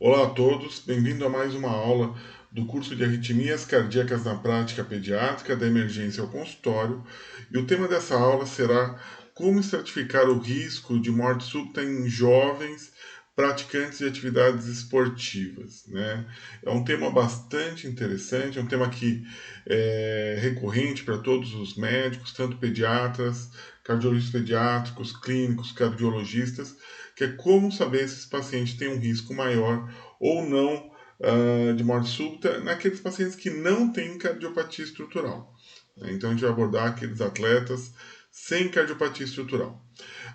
Olá a todos, bem-vindo a mais uma aula do curso de arritmias cardíacas na prática pediátrica da emergência ao consultório. E o tema dessa aula será como estratificar o risco de morte súbita em jovens praticantes de atividades esportivas, né? É um tema bastante interessante, é um tema que é recorrente para todos os médicos, tanto pediatras, cardiologistas pediátricos, clínicos, cardiologistas, que é como saber se esse paciente tem um risco maior ou não de morte súbita naqueles pacientes que não têm cardiopatia estrutural. Então a gente vai abordar aqueles atletas sem cardiopatia estrutural.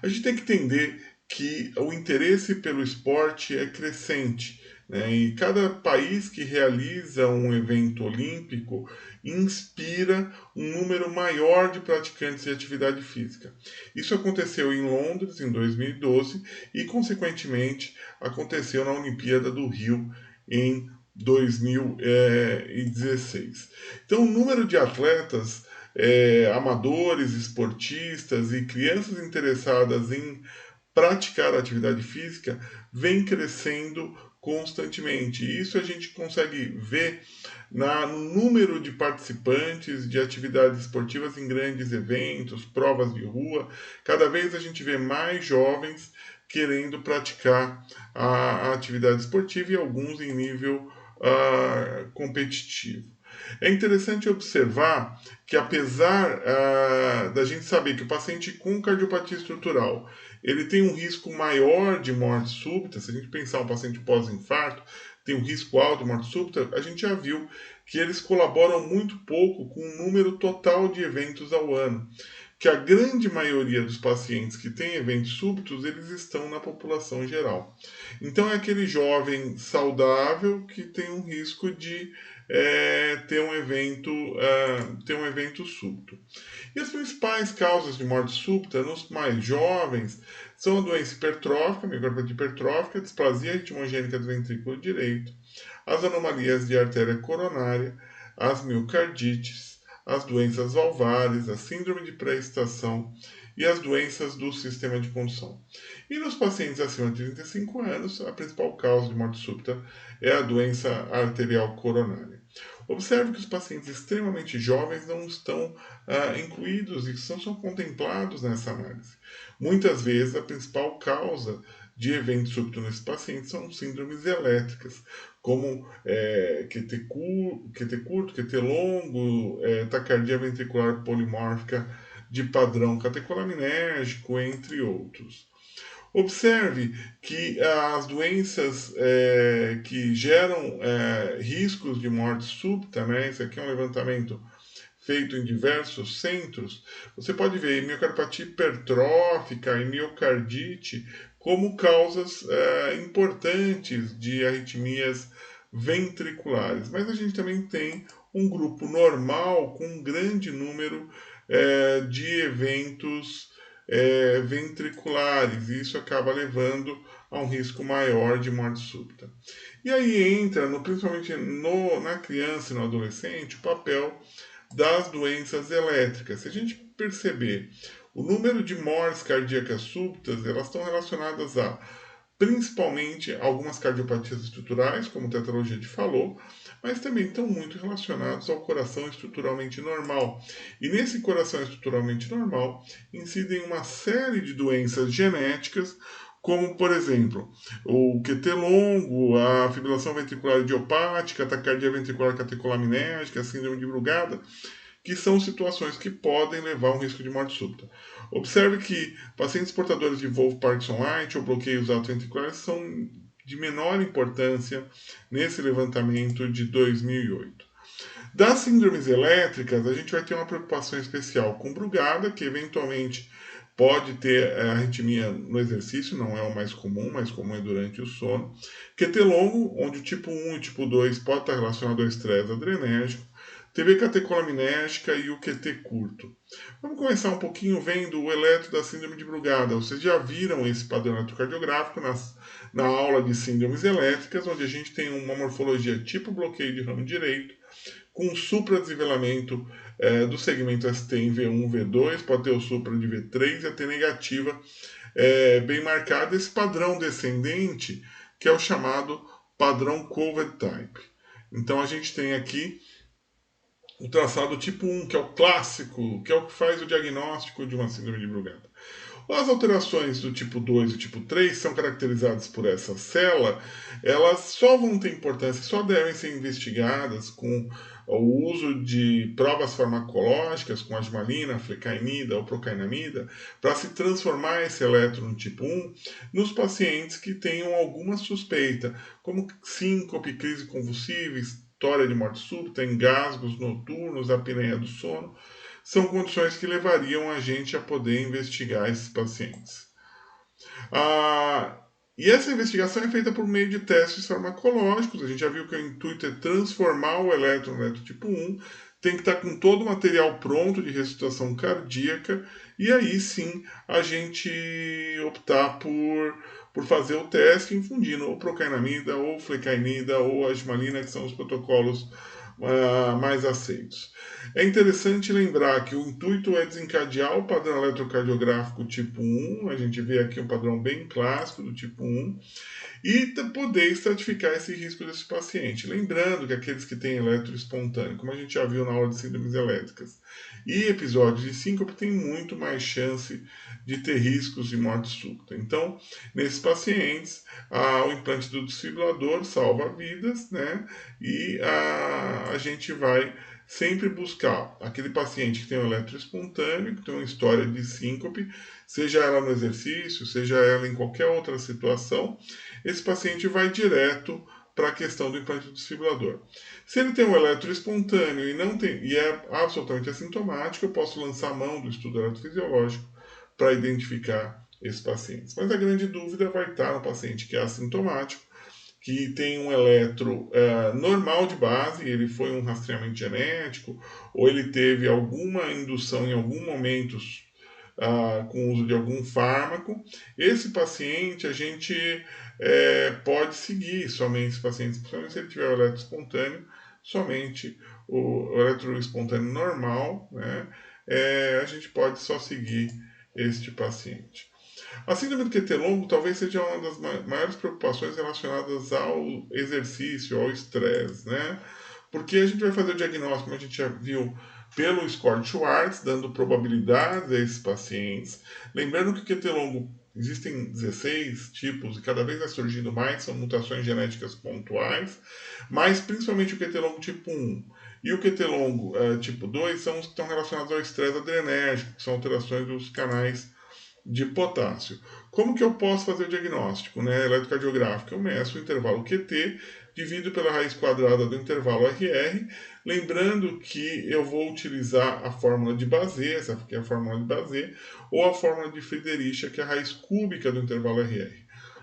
A gente tem que entender que o interesse pelo esporte é crescente, né? E cada país que realiza um evento olímpico inspira um número maior de praticantes de atividade física. Isso aconteceu em Londres em 2012 e, consequentemente, aconteceu na Olimpíada do Rio em 2016. Então, o número de atletas amadores, esportistas e crianças interessadas em praticar a atividade física vem crescendo constantemente. E isso a gente consegue ver no número de participantes de atividades esportivas em grandes eventos, provas de rua. Cada vez a gente vê mais jovens querendo praticar a atividade esportiva e alguns em nível competitivo. É interessante observar que, apesar da gente saber que o paciente com cardiopatia estrutural ele tem um risco maior de morte súbita, se a gente pensar um paciente pós-infarto, tem um risco alto de morte súbita, a gente já viu que eles colaboram muito pouco com o número total de eventos ao ano, que a grande maioria dos pacientes que têm eventos súbitos, eles estão na população geral. Então é aquele jovem saudável que tem um risco de ter um evento súbito. E as principais causas de morte súbita nos mais jovens são a doença hipertrófica, miocardite hipertrófica, a displasia ritmogênica do ventrículo direito, as anomalias de artéria coronária, as miocardites, as doenças valvares, a síndrome de pré-estação e as doenças do sistema de condução. E nos pacientes acima de 35 anos, a principal causa de morte súbita é a doença arterial coronária. Observe que os pacientes extremamente jovens não estão incluídos e são contemplados nessa análise. Muitas vezes, a principal causa de evento súbito nesses pacientes são síndromes elétricas, como QT curto, QT longo, taquicardia ventricular polimórfica de padrão catecolaminérgico, entre outros. Observe que as doenças que geram riscos de morte súbita, né? Esse aqui é um levantamento feito em diversos centros, você pode ver miocardipatia hipertrófica e miocardite como causas importantes de arritmias ventriculares. Mas a gente também tem um grupo normal com um grande número de eventos ventriculares, e isso acaba levando a um risco maior de morte súbita. E aí entra, principalmente na criança e no adolescente, o papel das doenças elétricas. Se a gente perceber o número de mortes cardíacas súbitas, elas estão relacionadas a principalmente algumas cardiopatias estruturais, como o tetralogia falou, mas também estão muito relacionados ao coração estruturalmente normal. E nesse coração estruturalmente normal incidem uma série de doenças genéticas, como, por exemplo, o QT longo, a fibrilação ventricular idiopática, a taquicardia ventricular catecolaminérgica, a síndrome de Brugada, que são situações que podem levar a um risco de morte súbita. Observe que pacientes portadores de Wolff-Parkinson-White ou bloqueios atroventriculares são de menor importância nesse levantamento de 2008. Das síndromes elétricas, a gente vai ter uma preocupação especial com Brugada, que eventualmente pode ter arritmia no exercício, não é o mais comum é durante o sono. QT longo, onde o tipo 1 e o tipo 2 pode estar relacionado ao estresse adrenérgico. TV catecolaminérgica e o QT curto. Vamos começar um pouquinho vendo o eletro da síndrome de Brugada. Vocês já viram esse padrão eletrocardiográfico na aula de síndromes elétricas, onde a gente tem uma morfologia tipo bloqueio de ramo direito, com supradesnivelamento do segmento ST em V1, V2, pode ter o supra de V3 e a T negativa bem marcada. Esse padrão descendente, que é o chamado padrão Covered Type. Então a gente tem aqui o traçado tipo 1, que é o clássico, que é o que faz o diagnóstico de uma síndrome de Brugada. As alterações do tipo 2 e tipo 3 são caracterizadas por essa célula, elas só vão ter importância, só devem ser investigadas com o uso de provas farmacológicas, com asmalina, flecainida ou procainamida, para se transformar esse elétron tipo 1 nos pacientes que tenham alguma suspeita, como síncope, crise convulsiva, história de morte súbita, engasgos noturnos, apneia do sono, são condições que levariam a gente a poder investigar esses pacientes. E essa investigação é feita por meio de testes farmacológicos. A gente já viu que o intuito é transformar o elétron no elétron tipo 1, tem que estar com todo o material pronto de ressuscitação cardíaca, e aí sim a gente optar por fazer o teste infundindo ou procainamida, ou flecainida, ou asmalina, que são os protocolos mais aceitos. É interessante lembrar que o intuito é desencadear o padrão eletrocardiográfico tipo 1, a gente vê aqui um padrão bem clássico do tipo 1, e poder estratificar esse risco desse paciente. Lembrando que aqueles que têm eletro espontâneo, como a gente já viu na aula de síndromes elétricas, e episódios de síncope, têm muito mais de ter riscos de morte súbita. Então, nesses pacientes, o implante do desfibrilador salva vidas, né? E a gente vai sempre buscar aquele paciente que tem um eletro espontâneo, que tem uma história de síncope, seja ela no exercício, seja ela em qualquer outra situação, esse paciente vai direto para a questão do implante do desfibrilador. Se ele tem um eletro espontâneo e é absolutamente assintomático, eu posso lançar a mão do estudo eletrofisiológico para identificar esses pacientes. Mas a grande dúvida vai estar no paciente que é assintomático, que tem um eletro normal de base, ele foi um rastreamento genético, ou ele teve alguma indução em algum momento com o uso de algum fármaco. Esse paciente a gente pode seguir somente esse paciente, principalmente se ele tiver o eletro espontâneo, somente o eletro espontâneo normal, né? A gente pode só seguir este paciente. A síndrome do QT longo talvez seja uma das maiores preocupações relacionadas ao exercício, ao estresse, né? Porque a gente vai fazer o diagnóstico, como a gente já viu, pelo score de Schwartz, dando probabilidades a esses pacientes. Lembrando que o QT longo existem 16 tipos e cada vez vai surgindo mais, são mutações genéticas pontuais, mas principalmente o QT longo tipo 1 e o QT longo tipo 2 são os que estão relacionados ao estresse adrenérgico, que são alterações dos canais de potássio. Como que eu posso fazer o diagnóstico, né, eletrocardiográfico? Eu meço o intervalo QT, divido pela raiz quadrada do intervalo RR, lembrando que eu vou utilizar a fórmula de Bazet, essa aqui é a fórmula de Bazet, ou a fórmula de Friedrich, que é a raiz cúbica do intervalo RR.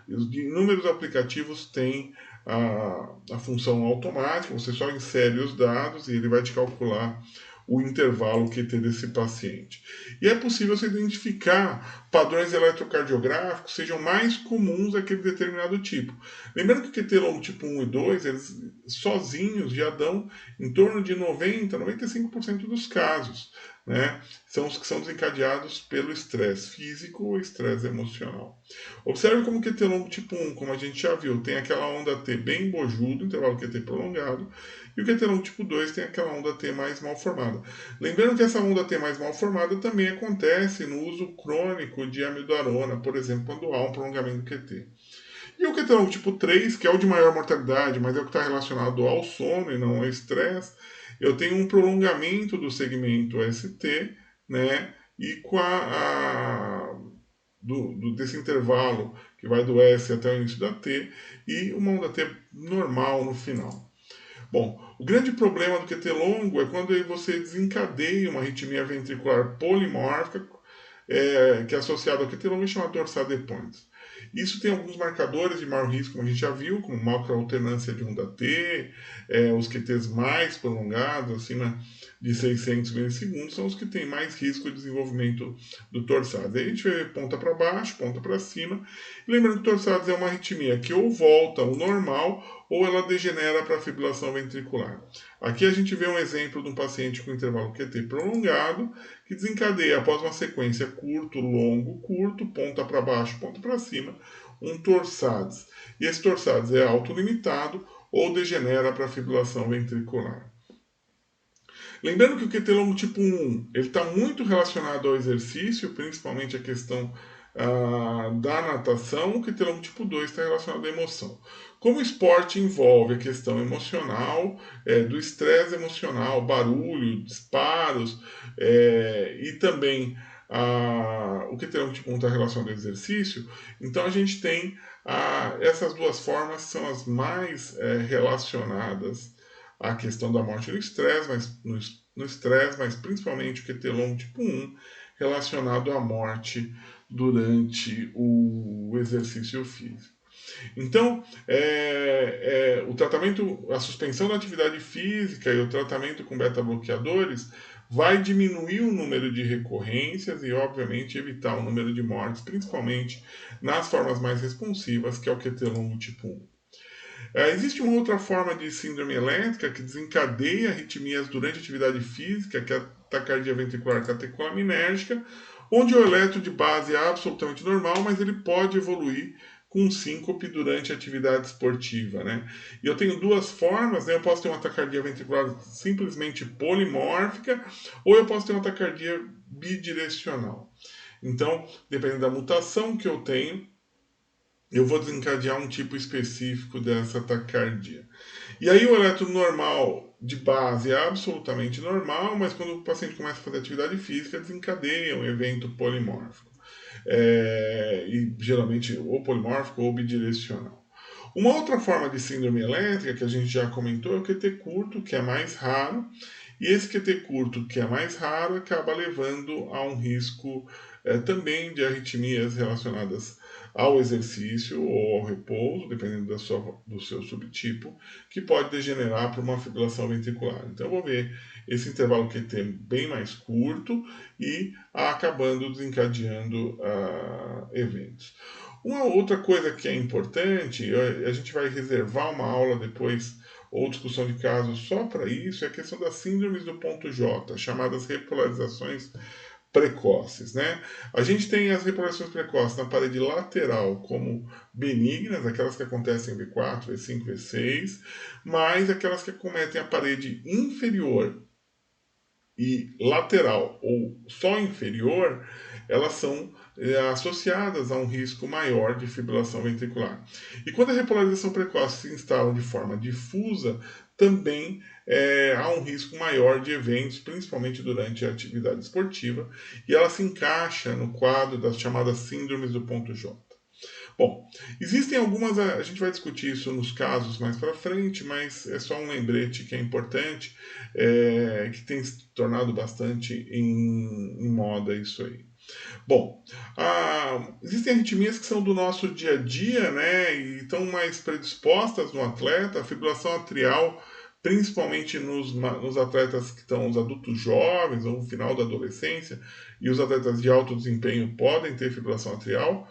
Os inúmeros aplicativos têm a função automática, você só insere os dados e ele vai te calcular o intervalo QT desse paciente. E é possível se identificar padrões eletrocardiográficos sejam mais comuns daquele determinado tipo. Lembrando que o QT longo tipo 1 e 2, eles sozinhos já dão em torno de 90, 95% dos casos. Né? São os que são desencadeados pelo estresse físico ou estresse emocional. Observe como o QT longo tipo 1, como a gente já viu, tem aquela onda T bem bojudo, intervalo QT prolongado, e o QT longo tipo 2 tem aquela onda T mais mal formada. Lembrando que essa onda T mais mal formada também acontece no uso crônico de amidarona, por exemplo, quando há um prolongamento do QT. E o QT longo tipo 3, que é o de maior mortalidade, mas é o que está relacionado ao sono e não ao estresse, eu tenho um prolongamento do segmento ST, né? E com desse intervalo que vai do S até o início da T, e uma onda T normal no final. Bom, o grande problema do QT longo é quando você desencadeia uma arritmia ventricular polimórfica, que é associada ao QT longo e chama dorsal points. Isso tem alguns marcadores de maior risco, como a gente já viu, como macroalternância de onda T, os QTs mais prolongados, acima de 600 milissegundos, são os que têm mais risco de desenvolvimento do torsades. Aí a gente vê ponta para baixo, ponta para cima. E lembrando que torsades é uma arritmia que ou volta ao normal ou ela degenera para a fibrilação ventricular. Aqui a gente vê um exemplo de um paciente com intervalo QT prolongado, que desencadeia após uma sequência curto, longo, curto, ponta para baixo, ponta para cima, um torsades. E esse torsades é autolimitado ou degenera para fibrilação ventricular. Lembrando que o QT longo tipo 1 está muito relacionado ao exercício, principalmente a questão da natação. O QT longo tipo 2 está relacionado à emoção. Como o esporte envolve a questão emocional, do estresse emocional, barulho, disparos, e também o QT longo tipo 1 está relacionado ao exercício, então a gente tem essas duas formas são as mais relacionadas a questão da morte no estresse, no estresse, mas principalmente o QT longo tipo 1 relacionado à morte durante o exercício físico. Então, o tratamento, a suspensão da atividade física e o tratamento com beta-bloqueadores vai diminuir o número de recorrências e, obviamente, evitar o número de mortes, principalmente nas formas mais responsivas, que é o QT longo tipo 1. Existe uma outra forma de síndrome elétrica que desencadeia arritmias durante a atividade física, que é a taquicardia ventricular catecolaminérgica, onde o eletro de base é absolutamente normal, mas ele pode evoluir com síncope durante a atividade esportiva, né? E eu tenho duas formas, né? Eu posso ter uma taquicardia ventricular simplesmente polimórfica, ou eu posso ter uma taquicardia bidirecional. Então, dependendo da mutação que eu tenho, eu vou desencadear um tipo específico dessa taquicardia. E aí o eletro normal de base é absolutamente normal, mas quando o paciente começa a fazer atividade física, desencadeia um evento polimórfico. E geralmente ou polimórfico ou bidirecional. Uma outra forma de síndrome elétrica que a gente já comentou é o QT curto, que é mais raro, e esse QT curto, que é mais raro, acaba levando a um risco também de arritmias relacionadas ao exercício ou ao repouso, dependendo do seu subtipo, que pode degenerar para uma fibrilação ventricular. Então, eu vou ver esse intervalo QT bem mais curto e acabando desencadeando eventos. Uma outra coisa que é importante, a gente vai reservar uma aula depois ou discussão de casos só para isso, é a questão das síndromes do ponto J, chamadas repolarizações precoces, né? A gente tem as repolarizações precoces na parede lateral como benignas, aquelas que acontecem em V4, V5, V6, mas aquelas que acometem a parede inferior e lateral ou só inferior, elas são associadas a um risco maior de fibrilação ventricular. E quando a repolarização precoce se instala de forma difusa, também há um risco maior de eventos, principalmente durante a atividade esportiva, e ela se encaixa no quadro das chamadas síndromes do ponto J. Bom, existem algumas, a gente vai discutir isso nos casos mais para frente, mas é só um lembrete que é importante, que tem se tornado bastante em moda isso aí. Bom, existem arritmias que são do nosso dia a dia, né, e estão mais predispostas no atleta, a fibrilação atrial, principalmente nos atletas que estão, os adultos jovens ou no final da adolescência, e os atletas de alto desempenho podem ter fibrilação atrial.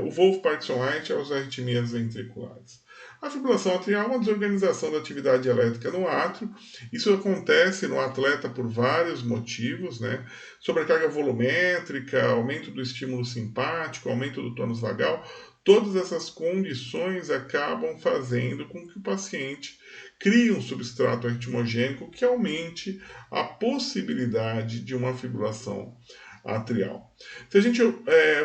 O Wolff-Parkinson-White é as arritmias ventriculares. A fibrilação atrial é uma desorganização da atividade elétrica no átrio. Isso acontece no atleta por vários motivos, né? Sobrecarga volumétrica, aumento do estímulo simpático, aumento do tônus vagal. Todas essas condições acabam fazendo com que o paciente crie um substrato arritmogênico que aumente a possibilidade de uma fibrilação atrial. Se a gente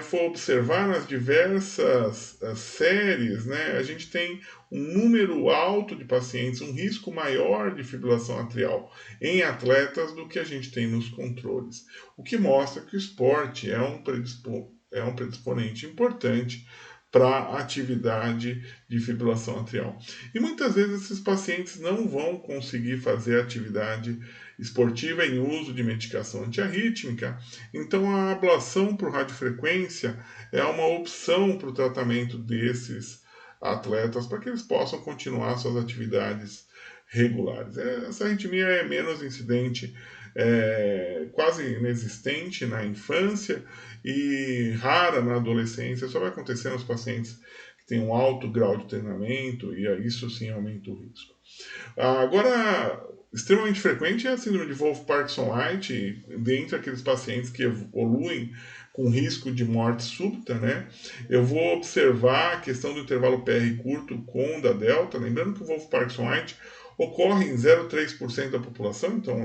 for observar nas diversas séries, né, a gente tem um número alto de pacientes, um risco maior de fibrilação atrial em atletas do que a gente tem nos controles, o que mostra que o esporte é um predisponente importante para a atividade de fibrilação atrial. E muitas vezes esses pacientes não vão conseguir fazer atividade esportiva em uso de medicação antiarrítmica, então a ablação por radiofrequência é uma opção para o tratamento desses atletas para que eles possam continuar suas atividades regulares. Essa arritmia é menos incidente, quase inexistente na infância e rara na adolescência, só vai acontecer nos pacientes que têm um alto grau de treinamento e isso sim aumenta o risco. Agora, extremamente frequente é a síndrome de Wolff-Parkinson-White, dentre aqueles pacientes que evoluem com risco de morte súbita, né? Eu vou observar a questão do intervalo PR curto com o da delta, lembrando que o Wolff-Parkinson-White ocorre em 0,3% da população, então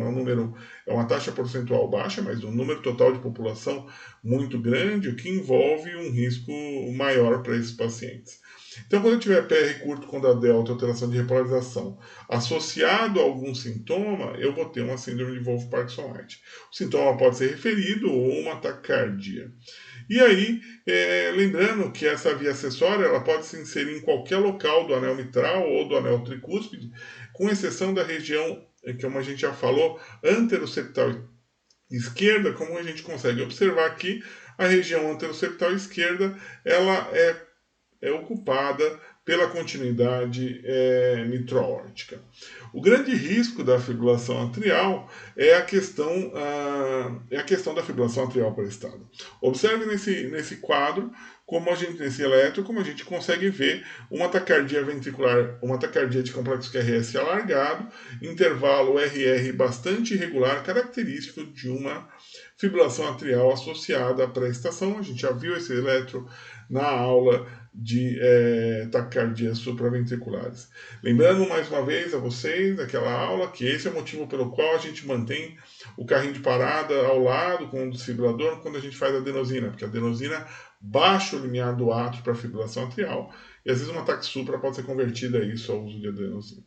é uma taxa percentual baixa, mas um número total de população muito grande, o que envolve um risco maior para esses pacientes. Então, quando eu tiver PR curto com da delta, alteração de repolarização, associado a algum sintoma, eu vou ter uma síndrome de Wolff-Parkinson-White. O sintoma pode ser referido ou uma taquicardia. E aí, lembrando que essa via acessória ela pode se inserir em qualquer local do anel mitral ou do anel tricúspide, com exceção da região, como a gente já falou, anteroseptal esquerda, como a gente consegue observar aqui, a região anteroseptal esquerda ela é ocupada pela continuidade mitro-aórtica. O grande risco da fibrilação atrial é a questão da fibrilação atrial prestada. Observe nesse quadro, nesse eletro, como a gente consegue ver uma taquicardia ventricular, uma taquicardia de complexo QRS alargado, intervalo RR bastante irregular, característico de uma fibrilação atrial associada à pré-estação. A gente já viu esse eletro na aula de taquicardias supraventriculares. Lembrando mais uma vez a vocês daquela aula que esse é o motivo pelo qual a gente mantém o carrinho de parada ao lado com o desfibrilador quando a gente faz a adenosina, porque a adenosina baixa o limiar do átrio para a fibrilação atrial e às vezes uma ataque supra pode ser convertida a isso ao uso de adenosina.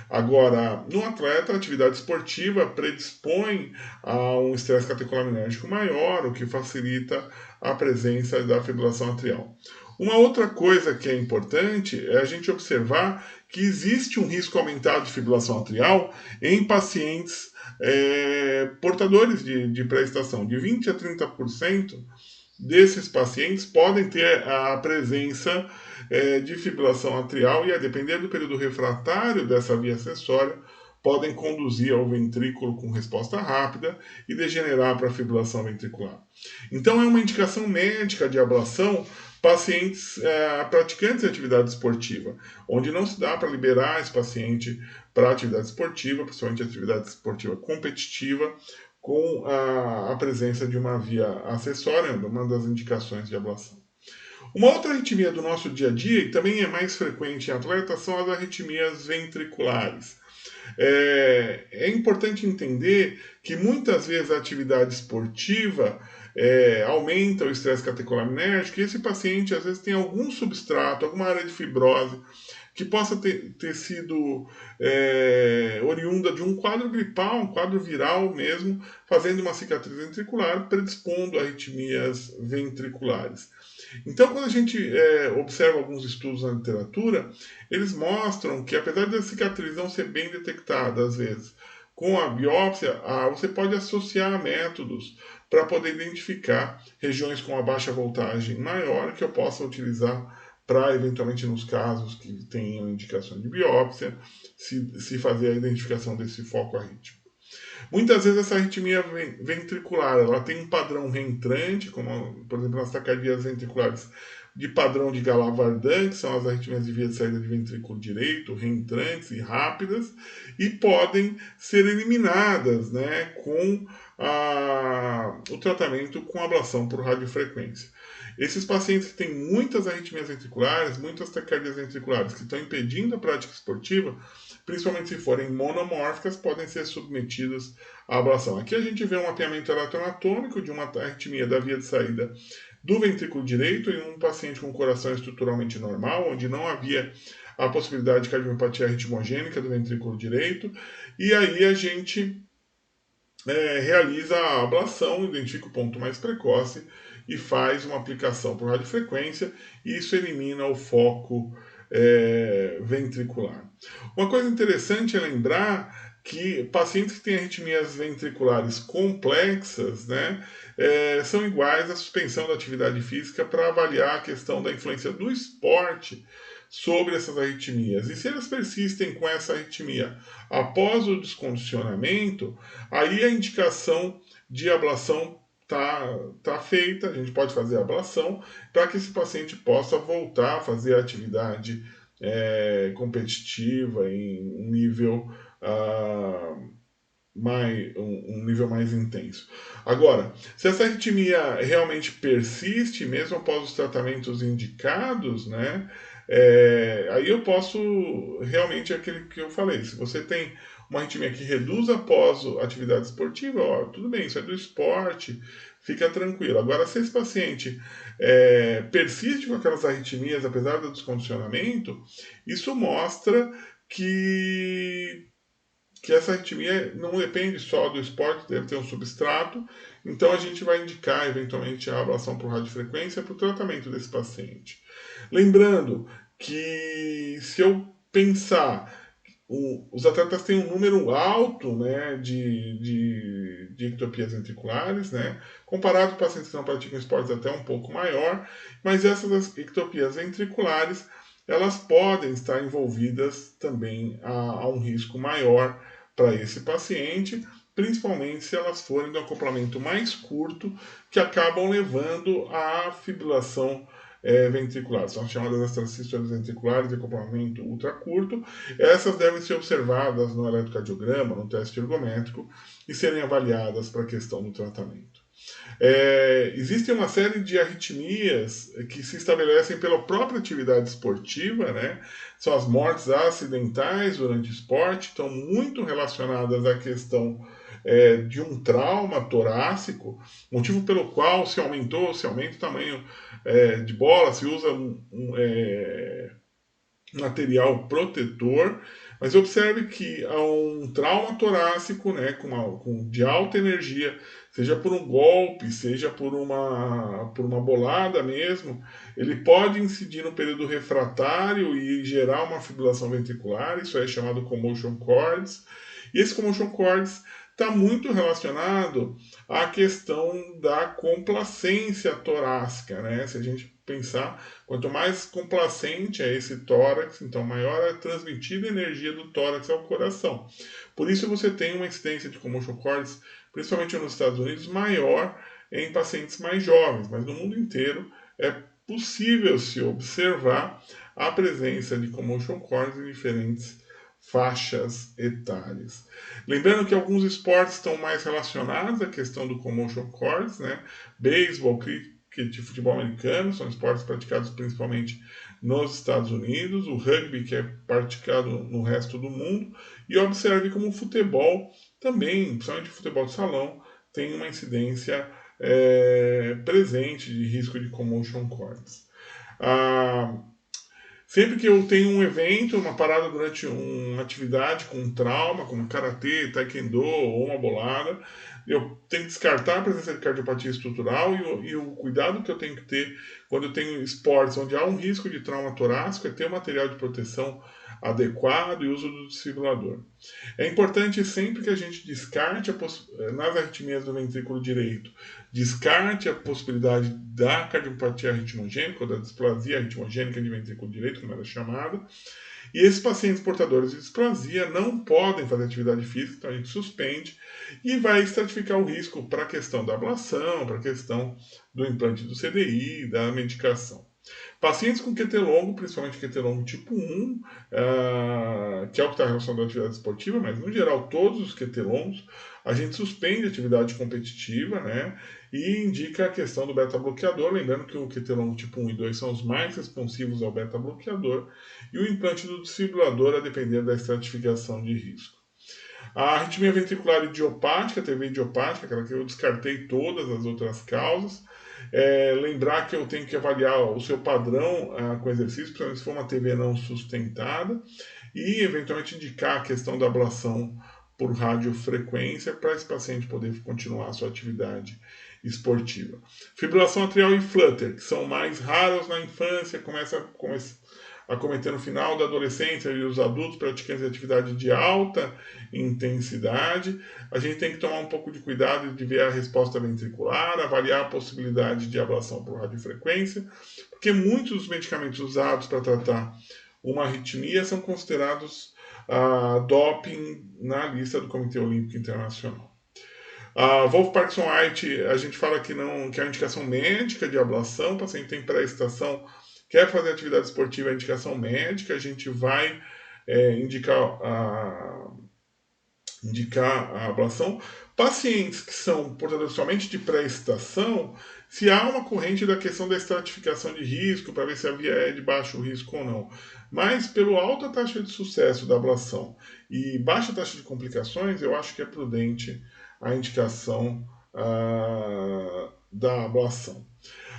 Agora, no atleta, a atividade esportiva predispõe a um estresse catecolaminérgico maior, o que facilita a presença da fibrilação atrial. Uma outra coisa que é importante é a gente observar que existe um risco aumentado de fibrilação atrial em pacientes portadores de pré-estação. De 20% a 30% desses pacientes podem ter a presença de fibrilação atrial e, a depender do período refratário dessa via acessória, podem conduzir ao ventrículo com resposta rápida e degenerar para a fibrilação ventricular. Então, é uma indicação médica de ablação pacientes praticantes de atividade esportiva, onde não se dá para liberar esse paciente para atividade esportiva, principalmente atividade esportiva competitiva, com a presença de uma via acessória, uma das indicações de ablação. Uma outra arritmia do nosso dia a dia, e também é mais frequente em atletas, são as arritmias ventriculares. É importante entender que muitas vezes a atividade esportiva aumenta o estresse catecolaminérgico e esse paciente às vezes tem algum substrato, alguma área de fibrose que possa ter sido oriunda de um quadro gripal, um quadro viral mesmo, fazendo uma cicatriz ventricular, predispondo a arritmias ventriculares. Então, quando a gente observa alguns estudos na literatura, eles mostram que, apesar da cicatriz não ser bem detectada, às vezes, com a biópsia, você pode associar métodos para poder identificar regiões com a baixa voltagem maior que eu possa utilizar para, eventualmente, nos casos que tenham indicação de biópsia, se fazer a identificação desse foco arrítmico. Muitas vezes essa arritmia ventricular ela tem um padrão reentrante, como, por exemplo, nas taquicardias ventriculares de padrão de Gala-Vardan, que são as arritmias de via de saída de ventrículo direito, reentrantes e rápidas, e podem ser eliminadas, né, com o tratamento com ablação por radiofrequência. Esses pacientes que têm muitas arritmias ventriculares, muitas taquicardias ventriculares que estão impedindo a prática esportiva, principalmente se forem monomórficas, podem ser submetidos à ablação. Aqui a gente vê um mapeamento eletroanatômico de uma arritmia da via de saída do ventrículo direito em um paciente com coração estruturalmente normal, onde não havia a possibilidade de cardiomiopatia arritmogênica do ventrículo direito, e aí a gente realiza a ablação, identifica o ponto mais precoce e faz uma aplicação por radiofrequência, e isso elimina o foco ventricular. Uma coisa interessante é lembrar que pacientes que têm arritmias ventriculares complexas, né, são iguais à suspensão da atividade física para avaliar a questão da influência do esporte sobre essas arritmias. E se elas persistem com essa arritmia após o descondicionamento, aí a indicação de ablação tá feita, a gente pode fazer a ablação para que esse paciente possa voltar a fazer a atividade competitiva em um nível um nível mais intenso. Agora, se essa arritmia realmente persiste, mesmo após os tratamentos indicados, né, aí eu posso realmente aquele que eu falei. Se você tem uma arritmia que reduz após a atividade esportiva, ó, tudo bem, isso é do esporte, fica tranquilo. Agora, se esse paciente persiste com aquelas arritmias, apesar do descondicionamento, isso mostra que essa arritmia não depende só do esporte, deve ter um substrato, então a gente vai indicar eventualmente a ablação por radiofrequência para o tratamento desse paciente. Lembrando que se eu pensar, os atletas têm um número alto, né, de ectopias ventriculares, né, comparado com pacientes que não praticam esportes até um pouco maior, mas essas ectopias ventriculares elas podem estar envolvidas também a um risco maior para esse paciente, principalmente se elas forem do acoplamento mais curto, que acabam levando à fibrilação ventricular. São chamadas extrasístoles ventriculares de acoplamento ultracurto. Essas devem ser observadas no eletrocardiograma, no teste ergométrico e serem avaliadas para a questão do tratamento. Existe uma série de arritmias que se estabelecem pela própria atividade esportiva, né? São as mortes acidentais durante o esporte, estão muito relacionadas à questão de um trauma torácico, motivo pelo qual se aumenta o tamanho de bola, se usa material protetor, mas observe que há um trauma torácico, né, de alta energia, seja por um golpe, seja por uma bolada mesmo, ele pode incidir no período refratário e gerar uma fibrilação ventricular, isso é chamado commotion cords, e esse commotion cords está muito relacionado à questão da complacência torácica, né? Se a gente pensar, quanto mais complacente é esse tórax, então maior é a transmitida energia do tórax ao coração. Por isso você tem uma incidência de commotion cords, principalmente nos Estados Unidos, maior em pacientes mais jovens, mas no mundo inteiro é possível se observar a presença de commotion cords em diferentes faixas etárias. Lembrando que alguns esportes estão mais relacionados à questão do commotion cords, né? Beisebol, cricket, futebol americano, são esportes praticados principalmente nos Estados Unidos, o rugby, que é praticado no resto do mundo, e observe como o futebol também, principalmente o futebol de salão, tem uma incidência presente de risco de commotion cords. Sempre que eu tenho um evento, uma parada durante uma atividade com um trauma, como karatê, taekwondo ou uma bolada, eu tenho que descartar a presença de cardiopatia estrutural e o cuidado que eu tenho que ter quando eu tenho esportes onde há um risco de trauma torácico é ter um material de proteção adequado e uso do desfibrilador. É importante sempre que a gente descarte nas arritmias do ventrículo direito, descarte a possibilidade da cardiopatia arritmogênica ou da displasia arritmogênica de ventrículo direito, como ela é chamada. E esses pacientes portadores de displasia não podem fazer atividade física, então a gente suspende e vai estratificar o risco para a questão da ablação, para a questão do implante do CDI, da medicação. Pacientes com QT longo, principalmente QT longo tipo 1, que é o que está relacionado à atividade esportiva, mas no geral todos os QT longos, a gente suspende a atividade competitiva, né? E indica a questão do beta-bloqueador, lembrando que o QT longo tipo 1 e 2 são os mais responsivos ao beta-bloqueador, e o implante do desfibrilador a depender da estratificação de risco. A arritmia ventricular idiopática, TV idiopática, aquela que eu descartei todas as outras causas. Lembrar que eu tenho que avaliar o seu padrão com exercício, principalmente se for uma TV não sustentada, e eventualmente indicar a questão da ablação por radiofrequência para esse paciente poder continuar a sua atividade esportiva. Fibrilação atrial e flutter, que são mais raras na infância, começa a cometer no final da adolescência e os adultos praticantes de atividade de alta intensidade. A gente tem que tomar um pouco de cuidado de ver a resposta ventricular, avaliar a possibilidade de ablação por radiofrequência, porque muitos dos medicamentos usados para tratar uma arritmia são considerados doping na lista do Comitê Olímpico Internacional. A Wolff-Parkinson-White, a gente fala que é uma indicação médica de ablação, o paciente tem pré-estação, quer fazer atividade esportiva, é indicação médica, a gente vai indicar indicar a ablação. Pacientes que são portadores somente de pré-excitação, se há uma corrente da questão da estratificação de risco, para ver se a via é de baixo risco ou não. Mas, pela alta taxa de sucesso da ablação e baixa taxa de complicações, eu acho que é prudente a indicação da ablação.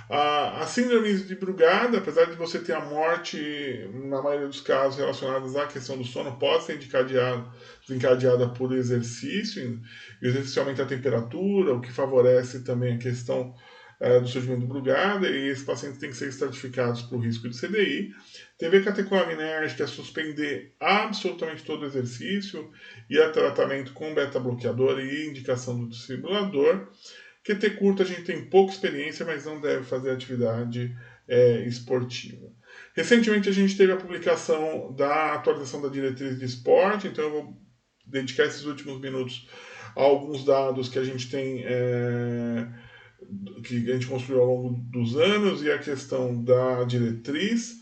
A síndrome de Brugada, apesar de você ter a morte, na maioria dos casos, relacionados à questão do sono, pode ser desencadeada por exercício, e o exercício aumenta a temperatura, o que favorece também a questão do surgimento do Brugada, e esses pacientes têm que ser estratificados para o risco de CDI. TV catecolinérgica, suspender absolutamente todo o exercício e a tratamento com beta-bloqueador e indicação do desfibrilador. QT curto a gente tem pouca experiência, mas não deve fazer atividade esportiva. Recentemente a gente teve a publicação da atualização da diretriz de esporte, então eu vou dedicar esses últimos minutos a alguns dados que a gente tem, que a gente construiu ao longo dos anos, e a questão da diretriz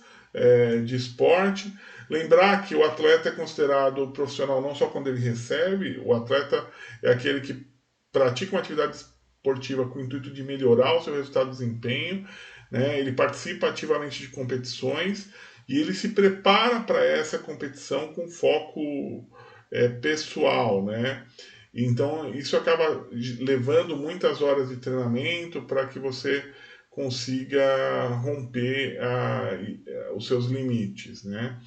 de esporte. Lembrar que o atleta é considerado profissional não só quando ele recebe, o atleta é aquele que pratica uma atividade esportiva com o intuito de melhorar o seu resultado de desempenho, né? Ele participa ativamente de competições e ele se prepara para essa competição com foco pessoal, né? Então isso acaba levando muitas horas de treinamento para que você consiga romper os seus limites, né?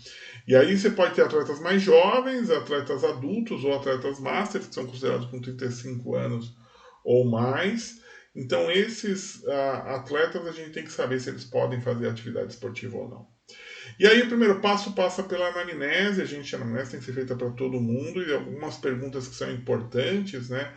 E aí você pode ter atletas mais jovens, atletas adultos ou atletas masters, que são considerados com 35 anos ou mais. Então esses atletas a gente tem que saber se eles podem fazer atividade esportiva ou não. E aí o primeiro passo passa pela anamnese, a anamnese tem que ser feita para todo mundo, e algumas perguntas que são importantes, né?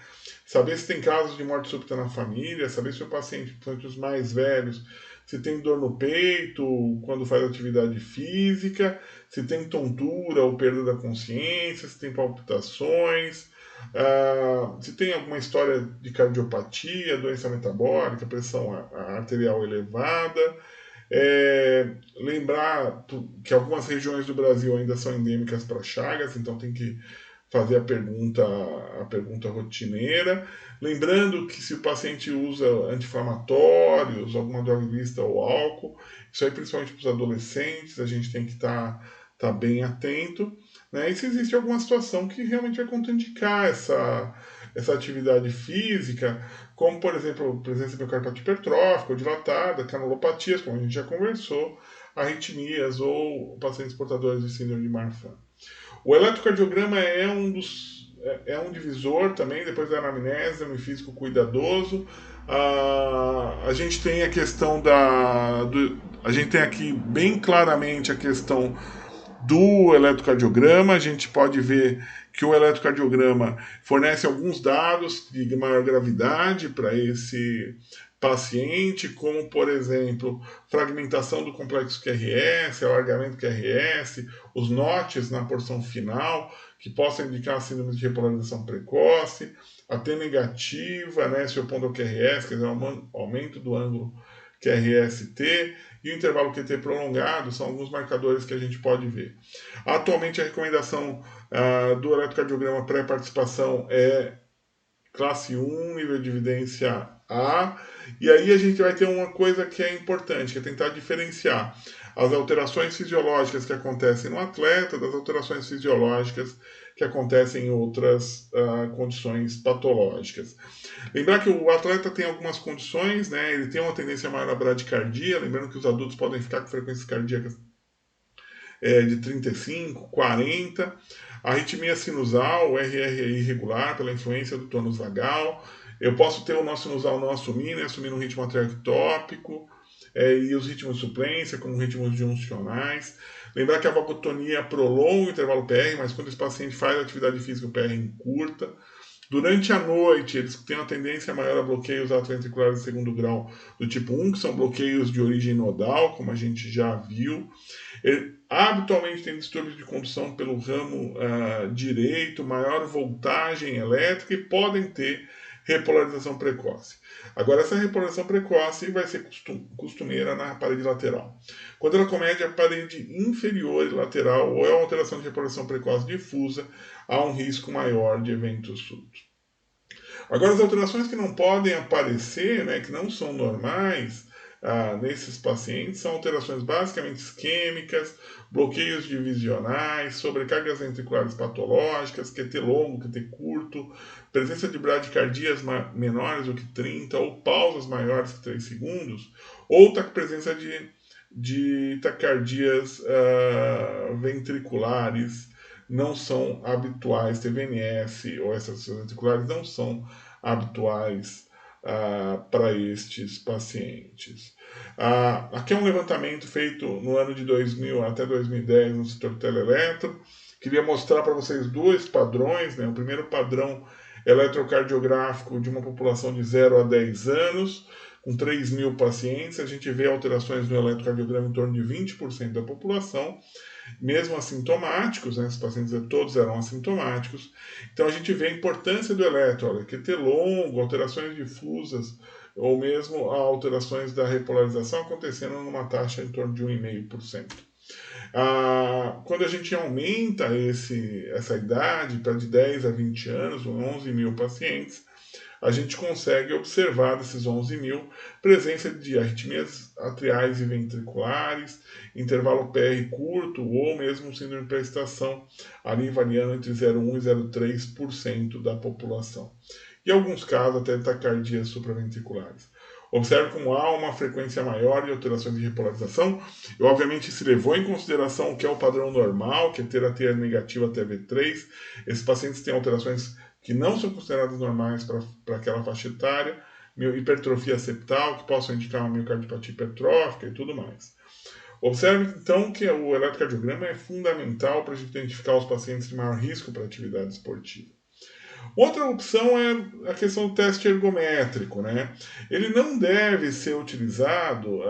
Saber se tem casos de morte súbita na família, saber se o paciente, principalmente os mais velhos, se tem dor no peito quando faz atividade física, se tem tontura ou perda da consciência, se tem palpitações, se tem alguma história de cardiopatia, doença metabólica, pressão arterial elevada. Lembrar que algumas regiões do Brasil ainda são endêmicas para Chagas, então tem que fazer a pergunta rotineira. Lembrando que se o paciente usa anti-inflamatórios, alguma droga ilícita ou álcool, isso aí principalmente para os adolescentes, a gente tem que estar bem atento. Né? E se existe alguma situação que realmente vai contraindicar essa atividade física, como, por exemplo, presença de miocardiopatia hipertrófica ou dilatada, canulopatias, como a gente já conversou, arritmias ou pacientes portadores de síndrome de Marfan. O eletrocardiograma é um divisor também, depois da anamnese, exame físico cuidadoso. A gente tem a questão a gente tem aqui bem claramente a questão do eletrocardiograma. A gente pode ver que o eletrocardiograma fornece alguns dados de maior gravidade para esse paciente, como, por exemplo, fragmentação do complexo QRS, alargamento QRS, os notches na porção final, que possam indicar síndrome de repolarização precoce, a T negativa, né, se opondo ao QRS, quer dizer, um aumento do ângulo QRST, e o intervalo QT prolongado são alguns marcadores que a gente pode ver. Atualmente, a recomendação do eletrocardiograma pré-participação é classe 1, nível de evidência A, e aí a gente vai ter uma coisa que é importante, que é tentar diferenciar as alterações fisiológicas que acontecem no atleta das alterações fisiológicas que acontecem em outras condições patológicas. Lembrar que o atleta tem algumas condições, né? Ele tem uma tendência maior à bradicardia, lembrando que os adultos podem ficar com frequências cardíacas de 35, 40, a arritmia sinusal, o RRI irregular, pela influência do tônus vagal. Eu posso ter o nó sinusal não assumindo, assumindo um ritmo atriectópico, e os ritmos de suplência, como ritmos juncionais. Lembrar que a vagotonia prolonga o intervalo PR, mas quando esse paciente faz atividade física, o PR encurta. Durante a noite, eles têm uma tendência maior a bloqueios atrioventriculares de segundo grau do tipo 1, que são bloqueios de origem nodal, como a gente já viu. Ele, habitualmente tem distúrbios de condução pelo ramo direito, maior voltagem elétrica, e podem ter repolarização precoce. Agora, essa repolarização precoce vai ser costumeira na parede lateral. Quando ela comete a parede inferior e lateral ou é uma alteração de repolarização precoce difusa, há um risco maior de evento súbito. Agora, as alterações que não podem aparecer, né, que não são normais nesses pacientes, são alterações basicamente isquêmicas, bloqueios divisionais, sobrecargas ventriculares patológicas, QT longo, QT curto, presença de bradicardias menores do que 30, ou pausas maiores que 3 segundos, ou presença de taquicardias ventriculares não são habituais, TVNS ou essas ventriculares não são habituais para estes pacientes. Aqui é um levantamento feito no ano de 2000 até 2010 no setor teleeletro. Queria mostrar para vocês dois padrões. Né? O primeiro padrão eletrocardiográfico de uma população de 0 a 10 anos, com 3 mil pacientes. A gente vê alterações no eletrocardiograma em torno de 20% da população, mesmo assintomáticos, né? Esses pacientes todos eram assintomáticos. Então a gente vê a importância do eletro, olha, QT longo, alterações difusas, ou mesmo alterações da repolarização acontecendo numa taxa em torno de 1,5%. Quando a gente aumenta essa idade para de 10 a 20 anos, 11 mil pacientes, a gente consegue observar desses 11 mil presença de arritmias atriais e ventriculares, intervalo PR curto ou mesmo síndrome de pré-estação, ali variando entre 0,1% e 0,3% da população. Em alguns casos, até taquicardias supraventriculares. Observe como há uma frequência maior de alterações de repolarização. E, obviamente, se levou em consideração o que é o padrão normal, que é ter a TR negativa até V3. Esses pacientes têm alterações que não são consideradas normais para aquela faixa etária, hipertrofia septal, que possam indicar uma miocardiopatia hipertrófica e tudo mais. Observe, então, que o eletrocardiograma é fundamental para a gente identificar os pacientes de maior risco para atividade esportiva. Outra opção é a questão do teste ergométrico, né? Ele não deve ser utilizado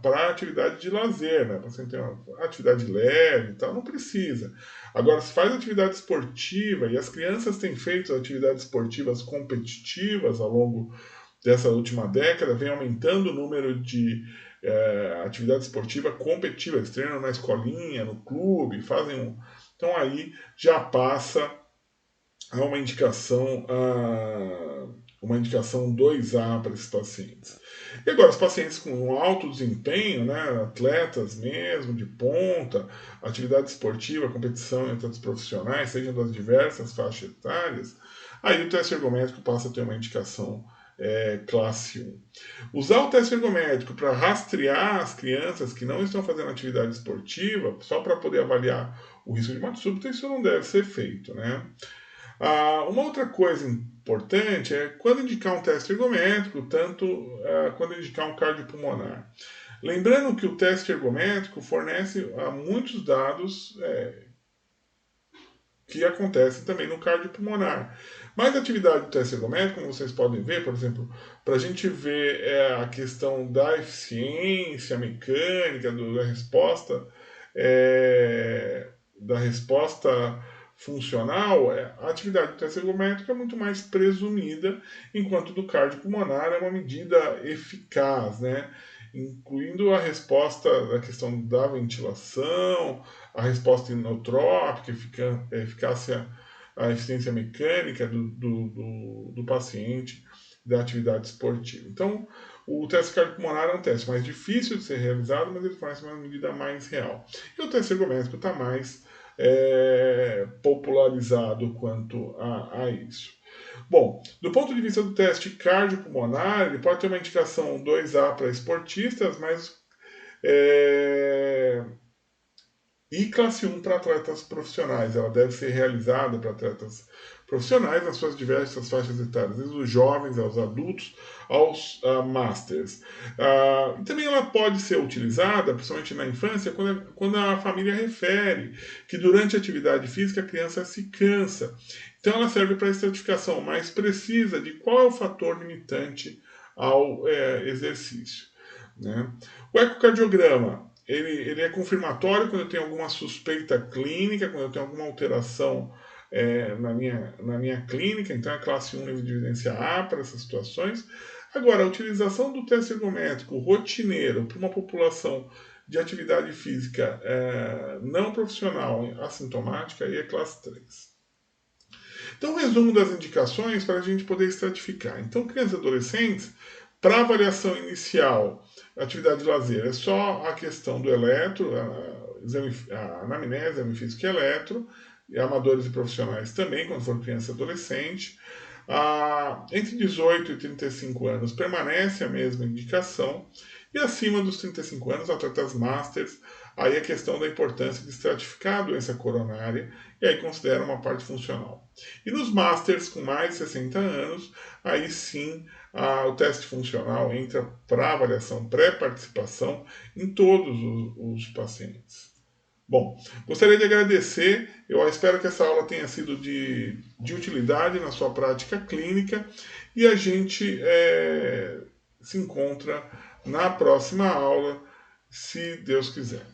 para atividade de lazer, né? Para você ter uma atividade leve e tal, não precisa. Agora, se faz atividade esportiva e as crianças têm feito atividades esportivas competitivas ao longo dessa última década, vem aumentando o número de atividade esportiva competitiva. Eles treinam na escolinha, no clube, fazem Então aí já passa há uma indicação 2A para esses pacientes. E agora, os pacientes com alto desempenho, né, atletas mesmo, de ponta, atividade esportiva, competição em atletas profissionais, sejam das diversas faixas etárias, aí o teste ergométrico passa a ter uma indicação classe 1. Usar o teste ergométrico para rastrear as crianças que não estão fazendo atividade esportiva, só para poder avaliar o risco de morte súbita, isso não deve ser feito, né? Uma outra coisa importante é quando indicar um teste ergométrico, tanto quando indicar um cardiopulmonar. Lembrando que o teste ergométrico fornece muitos dados que acontecem também no cardiopulmonar. Mas a atividade do teste ergométrico, como vocês podem ver, por exemplo, para a gente ver a questão da eficiência mecânica, da resposta funcional, a atividade do teste ergométrico é muito mais presumida, enquanto do cardiopulmonar é uma medida eficaz, né? Incluindo a resposta da questão da ventilação, a resposta inotrópica, a eficiência mecânica do paciente da atividade esportiva. Então, o teste cardiopulmonar é um teste mais difícil de ser realizado, mas ele fornece uma medida mais real. E o teste ergométrico está mais popularizado quanto a isso. Bom, do ponto de vista do teste cardiopulmonar, ele pode ter uma indicação 2A para esportistas, mas e classe 1 para atletas profissionais. Ela deve ser realizada para atletas profissionais nas suas diversas faixas etárias, desde os jovens aos adultos, aos masters. E também ela pode ser utilizada, principalmente na infância, quando a família refere que durante a atividade física a criança se cansa. Então ela serve para a estratificação mais precisa de qual é o fator limitante ao exercício. Né? O ecocardiograma ele é confirmatório quando eu tenho alguma suspeita clínica, quando eu tenho alguma alteração na minha clínica, então é classe 1 nível de evidência A para essas situações. Agora, a utilização do teste ergométrico rotineiro para uma população de atividade física não profissional assintomática aí é classe 3. Então, resumo das indicações para a gente poder estratificar. Então, crianças e adolescentes, para avaliação inicial, atividade de lazer, é só a questão do eletro, a anamnese, exame físico e eletro, e amadores e profissionais também, quando for criança e adolescente. Entre 18 e 35 anos permanece a mesma indicação, e acima dos 35 anos, atletas masters, aí a questão da importância de estratificar a doença coronária, e aí considera uma parte funcional. E nos masters com mais de 60 anos, aí sim o teste funcional entra para avaliação pré-participação em todos os pacientes. Bom, gostaria de agradecer, eu espero que essa aula tenha sido de utilidade na sua prática clínica e a gente se encontra na próxima aula, se Deus quiser.